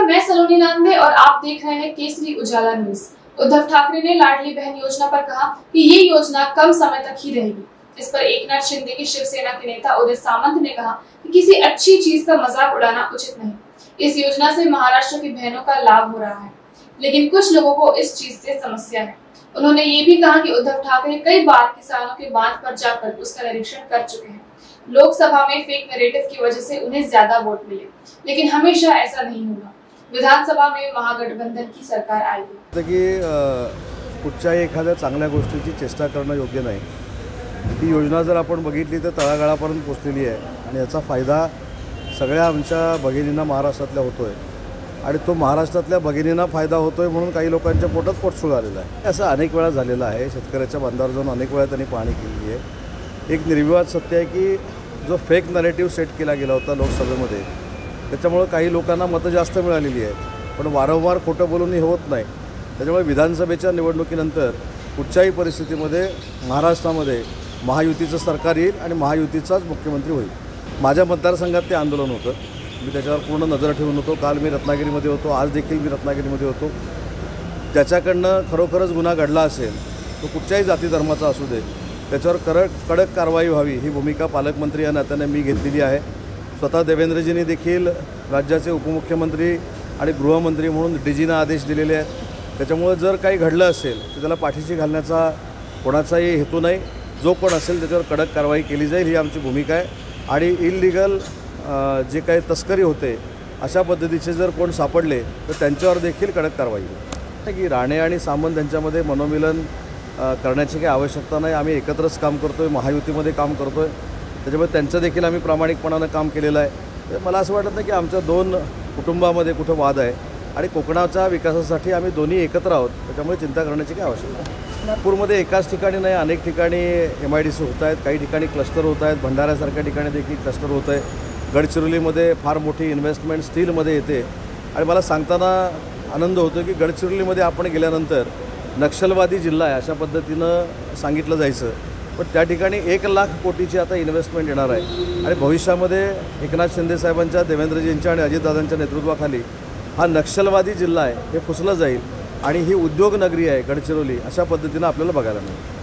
मैं सलोनी नांदे और आप देख रहे हैं केसरी उजाला न्यूज। उद्धव ठाकरे ने लाडली बहन योजना पर कहा कि ये योजना कम समय तक ही रहेगी। इस पर एकनाथ शिंदे के शिवसेना के नेता उदय सामंत ने कहा कि किसी अच्छी चीज का मजाक उड़ाना उचित नहीं। इस योजना से महाराष्ट्र की बहनों का लाभ हो रहा है, लेकिन कुछ लोगों को इस चीज से समस्या है। उन्होंने ये भी कहा कि उद्धव ठाकरे कई बार किसानों के बांध पर जाकर उसका निरीक्षण कर चुके हैं। लोकसभा में फेक नैरेटिव की वजह से उन्हें ज्यादा वोट मिले, लेकिन हमेशा ऐसा नहीं होगा। विधानसभा में महागठबंधन की सरकार आएगी। कुठच्याही एखाद्या चांगल्या गोष्टीची चेष्टा करणं योग्य नाही। ही योजना जर आपण बघितली तर तळागाळापर्यंत पोहोचलेली आहे आणि याचा फायदा सगळ्या आमच्या भगिनींना महाराष्ट्रातल्या होतोय आणि तो महाराष्ट्रातल्या भगिनींना फायदा होतोय म्हणून काही लोकांच्या पोटात पोटसूळ आलेला आहे। असं अनेक वेळा झालेलं आहे। शेतकऱ्याच्या बांधावर जाऊन अनेक वेळा त्यांनी पाहणी केली आहे। एक निर्विवाद सत्य आहे की जो फेक नॅरेटिव्ह सेट केला गेला होता लोकसभेमध्ये, त्याच्यामुळे काही लोकांना मतं जास्त मिळालेली आहेत, पण वारंवार खोटं बोलूनही होत नाही। त्याच्यामुळे विधानसभेच्या निवडणुकीनंतर कुठच्याही परिस्थितीमध्ये महाराष्ट्रामध्ये महायुतीचं सरकार येईल आणि महायुतीचाच मुख्यमंत्री होईल। माझ्या मतदारसंघात ते आंदोलन होतं, मी त्याच्यावर पूर्ण नजर ठेवून होतो। काल मी रत्नागिरीमध्ये होतो, आज देखील मी रत्नागिरीमध्ये होतो। ज्याच्याकडनं खरोखरच गुन्हा घडला असेल तो कुठच्याही जाती धर्माचा असू दे, त्याच्यावर कडक कारवाई व्हावी ही भूमिका पालकमंत्री या नात्याने मी घेतलेली आहे। स्वतः देवेंद्रजींनी देखील राज्याचे उपमुख्यमंत्री आणि गृहमंत्री म्हणून डीजींना आदेश दिलेले आहेत। त्याच्यामुळे जर काही घडलं असेल तर त्याला पाठीशी घालण्याचा कोणाचाही हेतू नाही। जो कोण असेल त्याच्यावर कडक कारवाई केली जाईल ही आमची भूमिका आहे। आणि इल्लीगल जे काही तस्करी होते अशा पद्धतीचे जर कोण सापडले तर त्यांच्यावर देखील कडक कारवाई होईल। की राणे आणि सामंत यांच्यामध्ये मनोमिलन करण्याची काही आवश्यकता नाही। आम्ही एकत्रच काम करतो आहे, महायुतीमध्ये काम करतो आहे। त्याच्यामुळे त्यांचं देखील आम्ही प्रामाणिकपणानं काम केलेलं आहे। मला असं वाटत नाही की आमच्या दोन कुटुंबामध्ये कुठं वाद आहे आणि कोकणाच्या विकासासाठी आम्ही दोन्ही एकत्र आहोत। त्याच्यामुळे चिंता करण्याची काही आवश्यकता नाही। नागपूरमध्ये एकाच ठिकाणी नाही, अनेक ठिकाणी MIDC होत आहेत, काही ठिकाणी क्लस्टर होत आहेत, भंडाऱ्यासारख्या ठिकाणी देखील क्लस्टर होत आहे। गडचिरोलीमध्ये फार मोठी इन्व्हेस्टमेंट स्टीलमध्ये येते आणि मला सांगताना आनंद होतो की गडचिरोलीमध्ये आपण गेल्यानंतर नक्षलवादी जिल्हा आहे अशा पद्धतीनं सांगितलं जायचं, पण त्या ठिकाणी 1 लाख कोटीची आता इन्व्हेस्टमेंट येणार आहे आणि भविष्यामध्ये एकनाथ शिंदे साहेबांच्या, देवेंद्रजींच्या आणि अजितदादांच्या नेतृत्वाखाली हा नक्षलवादी जिल्हा आहे हे फुसलं जाईल आणि ही उद्योग नगरी आहे गडचिरोली अशा पद्धतीनं आपल्याला बघायला मिळेल।